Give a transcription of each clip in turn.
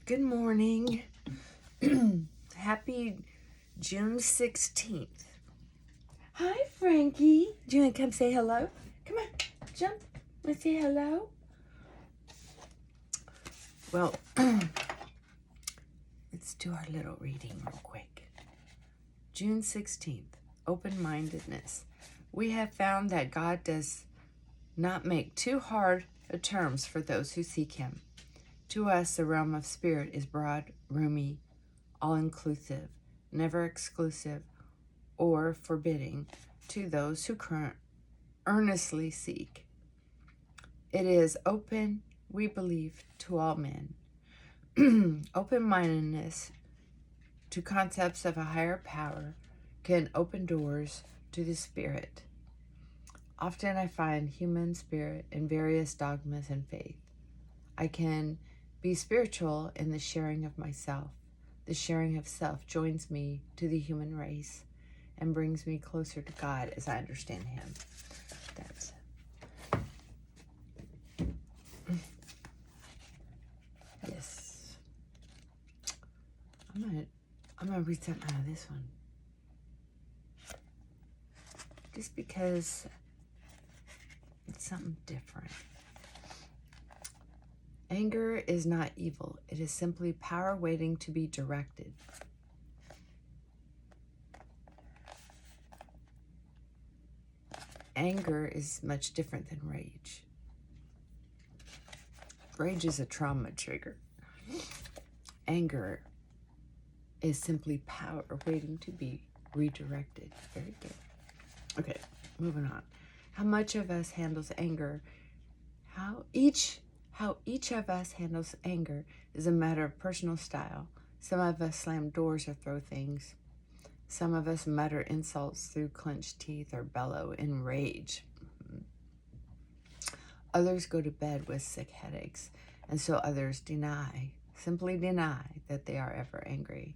Good morning. Happy June 16th. Hi, Frankie. Do you want to come say hello? Come on, jump. Want to say hello? Well, let's do our little reading real quick. June 16th, open-mindedness. We have found that God does not make too hard terms for those who seek him. To us, the realm of spirit is broad, roomy, all-inclusive, never exclusive or forbidding to those who earnestly seek. It is open, we believe, to all men. Open-mindedness to concepts of a higher power can open doors to the spirit. Often I find human spirit in various dogmas and faith. I can be spiritual in the sharing of myself. The sharing of self joins me to the human race and brings me closer to God as I understand him. That's yes. I'm gonna read something out of this one. Just because it's something different. Anger is not evil. It is simply power waiting to be directed. Anger is much different than rage. Rage is a trauma trigger. Anger is simply power waiting to be redirected. Very good. Okay, moving on. How much of us handles anger? How each of us handles anger is a matter of personal style. Some of us slam doors or throw things. Some of us mutter insults through clenched teeth or bellow in rage. Others go to bed with sick headaches, and so others simply deny that they are ever angry.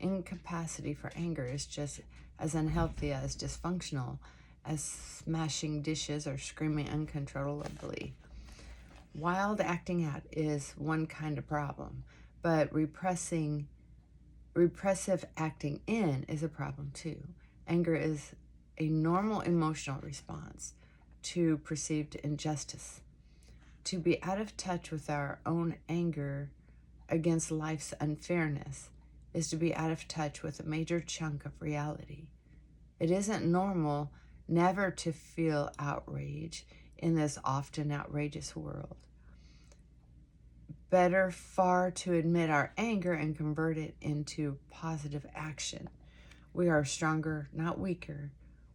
Incapacity for anger is just as unhealthy as dysfunctional as smashing dishes or screaming uncontrollably. Wild acting out is one kind of problem, but repressive acting in is a problem too. Anger is a normal emotional response to perceived injustice. To be out of touch with our own anger against life's unfairness is to be out of touch with a major chunk of reality. It isn't normal never to feel outrage in this often outrageous world. Better far to admit our anger and convert it into positive action. We are stronger, not weaker,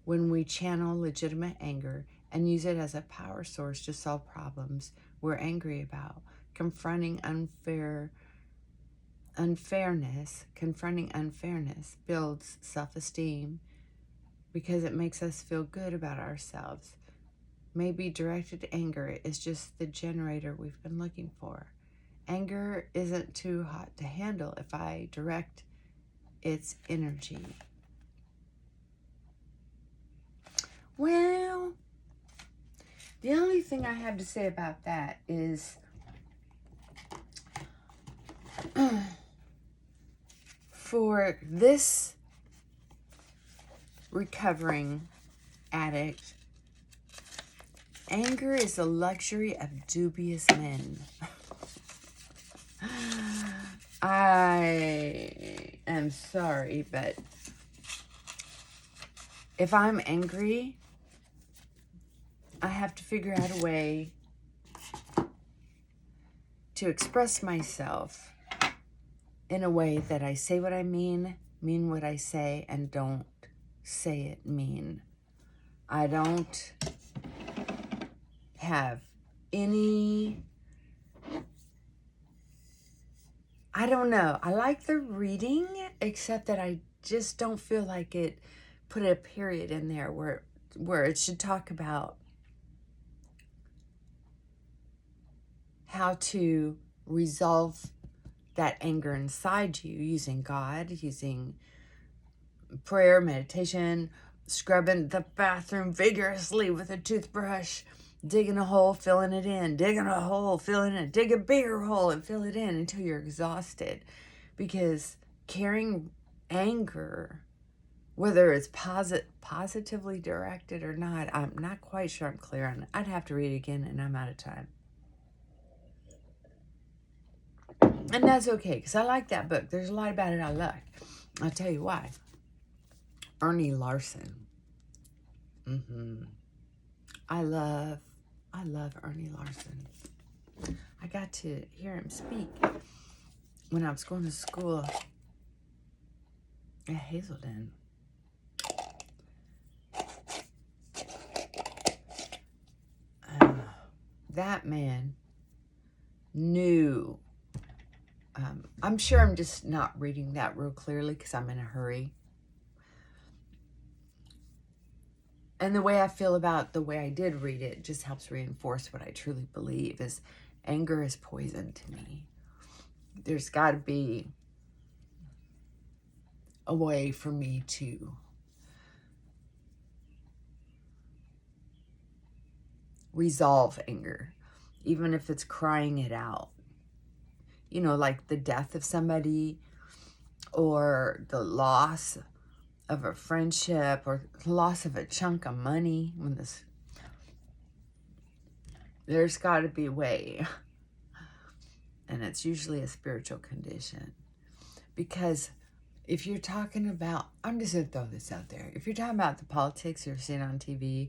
when we channel legitimate anger and use it as a power source to solve problems we're angry about. Confronting unfairness builds self-esteem because it makes us feel good about ourselves. Maybe directed anger is just the generator we've been looking for. Anger isn't too hot to handle if I direct its energy. Well, the only thing I have to say about that is for this recovering addict, anger is a luxury of dubious men. I am sorry, but if I'm angry, I have to figure out a way to express myself in a way that I say what I mean what I say, and don't say it mean. I don't have any... I don't know. I like the reading, except that I just don't feel like it put a period in there where it should talk about how to resolve that anger inside you using God, using prayer, meditation, scrubbing the bathroom vigorously with a toothbrush, digging a hole, filling it in, digging a hole, filling it, dig a bigger hole and fill it in until you're exhausted. Because carrying anger, whether it's positively directed or not, I'm not quite sure I'm clear on it. I'd have to read it again, and I'm out of time. And that's okay, because I like that book. There's a lot about it I like. I'll tell you why. Ernie Larson. I love Ernie Larson. I got to hear him speak when I was going to school at Hazelden. That man knew. I'm sure I'm just not reading that real clearly because I'm in a hurry. And the way I feel about the way I did read it just helps reinforce what I truly believe is anger is poison to me. There's got to be a way for me to resolve anger, even if it's crying it out. You know, like the death of somebody or the loss of a friendship or loss of a chunk of money. There's got to be a way. And it's usually a spiritual condition. Because if you're talking about, I'm just going to throw this out there. If you're talking about the politics you're seeing on TV,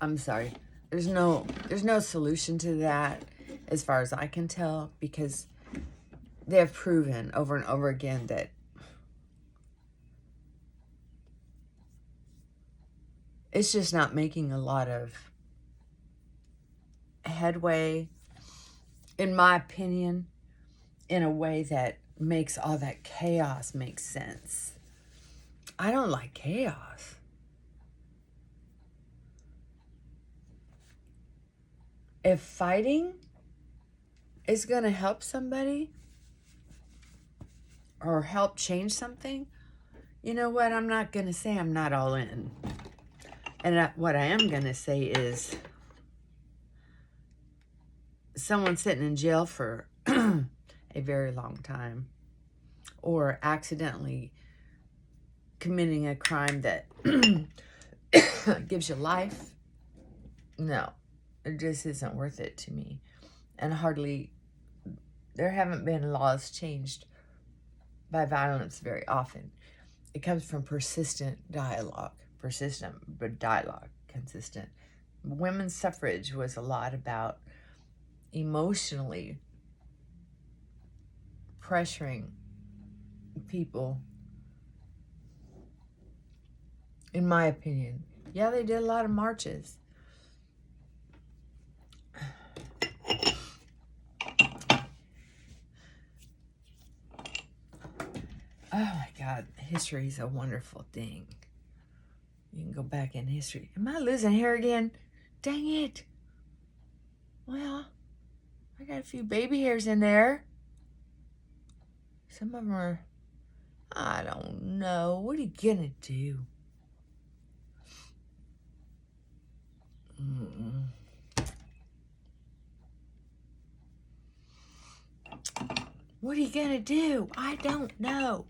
I'm sorry. There's no solution to that as far as I can tell, because they have proven over and over again that it's just not making a lot of headway, in my opinion, in a way that makes all that chaos make sense. I don't like chaos. If fighting is going to help somebody or help change something, you know what? I'm not going to say I'm not all in. And what I am going to say is someone sitting in jail for a very long time or accidentally committing a crime that gives you life, no, it just isn't worth it to me. And there haven't been laws changed by violence very often. It comes from persistent dialogue. Persistent, but dialogue, consistent. Women's suffrage was a lot about emotionally pressuring people, in my opinion. Yeah, they did a lot of marches. Oh my God, history is a wonderful thing. You can go back in history. Am I losing hair again? Dang it. Well, I got a few baby hairs in there. Some of them are, I don't know. What are you gonna do? What are you gonna do? I don't know.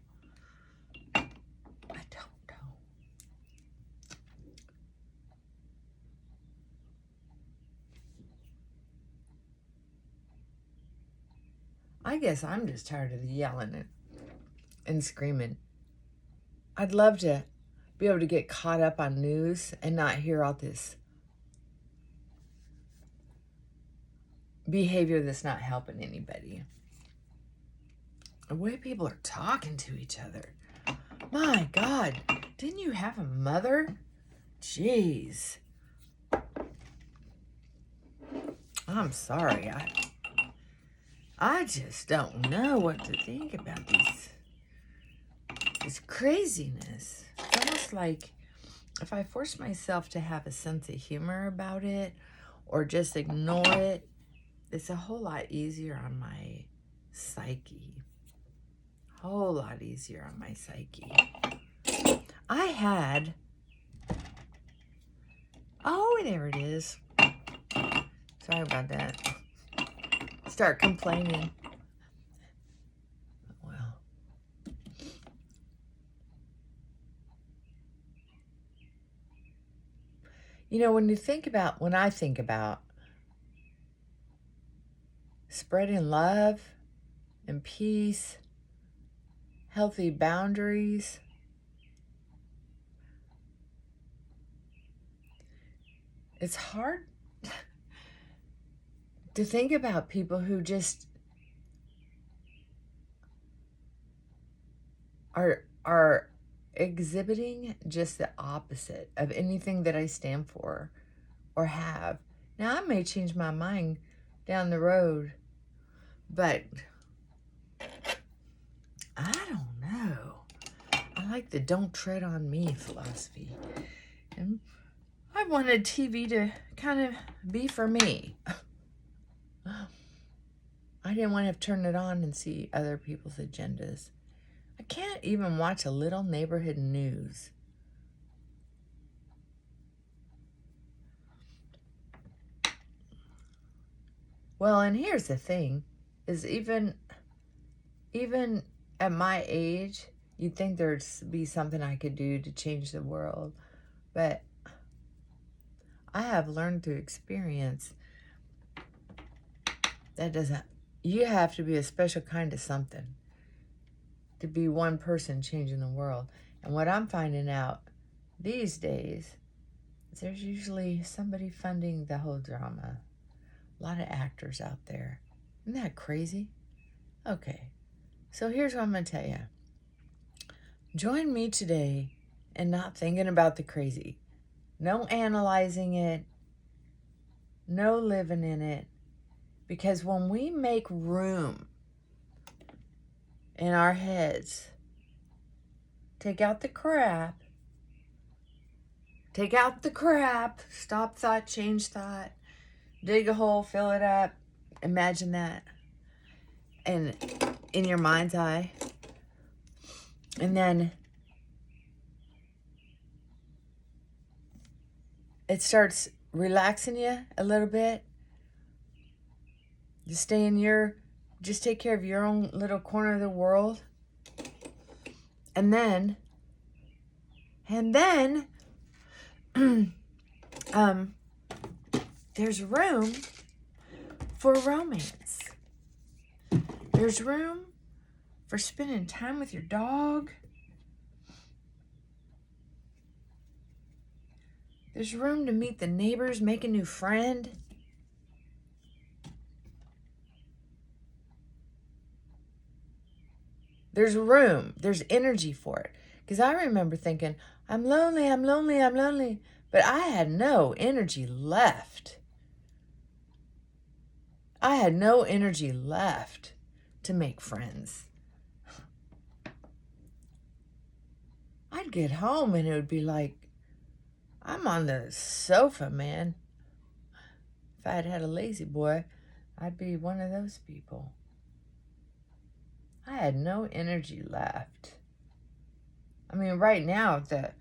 I guess I'm just tired of the yelling and screaming. I'd love to be able to get caught up on news and not hear all this behavior that's not helping anybody. The way people are talking to each other. My God, didn't you have a mother? Jeez. I'm sorry. I just don't know what to think about this craziness. It's almost like if I force myself to have a sense of humor about it or just ignore it, it's a whole lot easier on my psyche. Whole lot easier on my psyche. I had, oh, there it is. Sorry about that. Start complaining. Well. You know, when I think about spreading love and peace, healthy boundaries, it's hard to think about people who just are exhibiting just the opposite of anything that I stand for or have. Now, I may change my mind down the road, but I don't know. I like the don't tread on me philosophy. And I wanted TV to kind of be for me. I didn't want to have to turn it on and see other people's agendas. I can't even watch a little neighborhood news. Well, and here's the thing, is even at my age, you'd think there'd be something I could do to change the world. But I have learned through experience you have to be a special kind of something to be one person changing the world. And what I'm finding out these days is there's usually somebody funding the whole drama. A lot of actors out there. Isn't that crazy? Okay, so here's what I'm going to tell you. Join me today in not thinking about the crazy. No analyzing it. No living in it. Because when we make room in our heads, take out the crap, stop thought, change thought, dig a hole, fill it up, imagine that, and in your mind's eye, and then it starts relaxing you a little bit. Just take care of your own little corner of the world. And then there's room for romance. There's room for spending time with your dog. There's room to meet the neighbors, make a new friend. There's room. There's energy for it. Because I remember thinking, I'm lonely. But I had no energy left. I had no energy left to make friends. I'd get home and it would be like, I'm on the sofa, man. If I had had a lazy boy, I'd be one of those people. I had no energy left. I mean, right now, to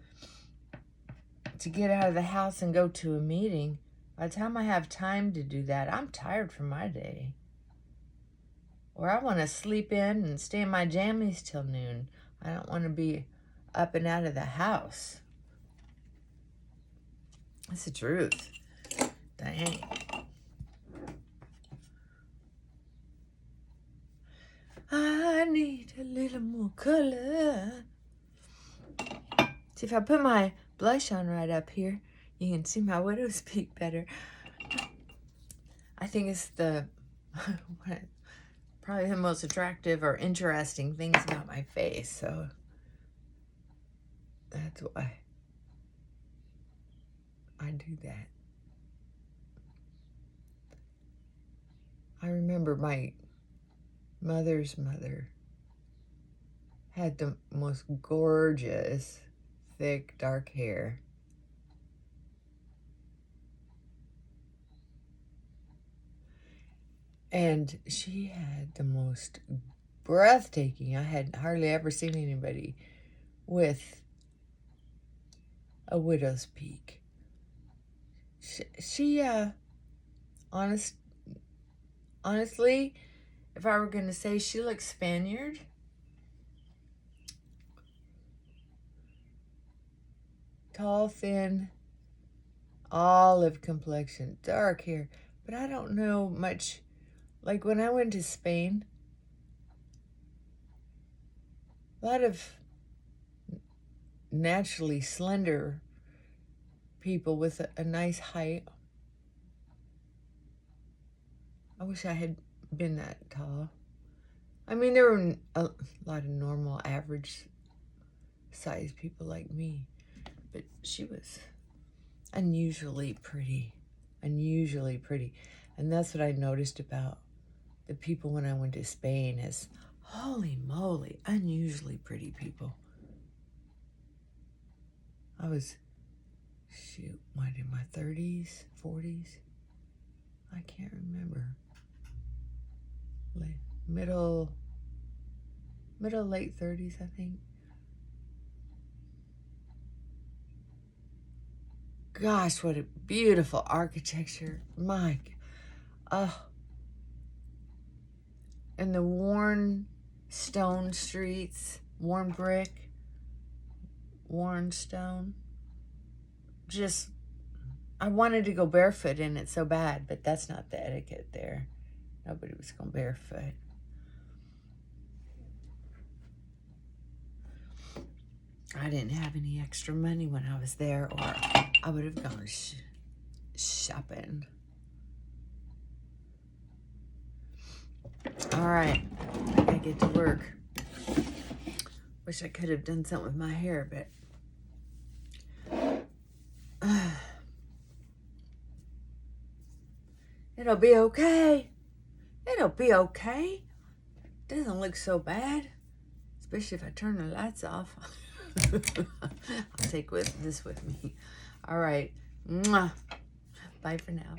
get out of the house and go to a meeting, by the time I have time to do that, I'm tired from my day. Or I want to sleep in and stay in my jammies till noon. I don't want to be up and out of the house. That's the truth. Dang. I need a little more color. See, if I put my blush on right up here, you can see my widow's peak better. I think it's probably the most attractive or interesting things about my face, so that's why I do that. I remember my mother's mother had the most gorgeous, thick, dark hair. And she had the most breathtaking. I had hardly ever seen anybody with a widow's peak. She honestly, if I were going to say she looks Spaniard, tall, thin, olive complexion, dark hair. But I don't know much. Like when I went to Spain, a lot of naturally slender people with a nice height. I wish I had been that tall. I mean, there were a lot of normal, average size people like me. But she was unusually pretty. Unusually pretty. And that's what I noticed about the people when I went to Spain is, holy moly, unusually pretty people. I was, what, in my 30s, 40s? I can't remember. Middle, late 30s, I think. Gosh, what a beautiful architecture. Mike. And the worn stone streets, worn brick, worn stone. Just, I wanted to go barefoot in it so bad, but that's not the etiquette there. Nobody was going barefoot. I didn't have any extra money when I was there, or I would have gone shopping. All right, I gotta get to work. Wish I could have done something with my hair, but it'll be okay. It'll be okay. Doesn't look so bad, especially if I turn the lights off. I'll take this with me. All right. Mwah. Bye for now.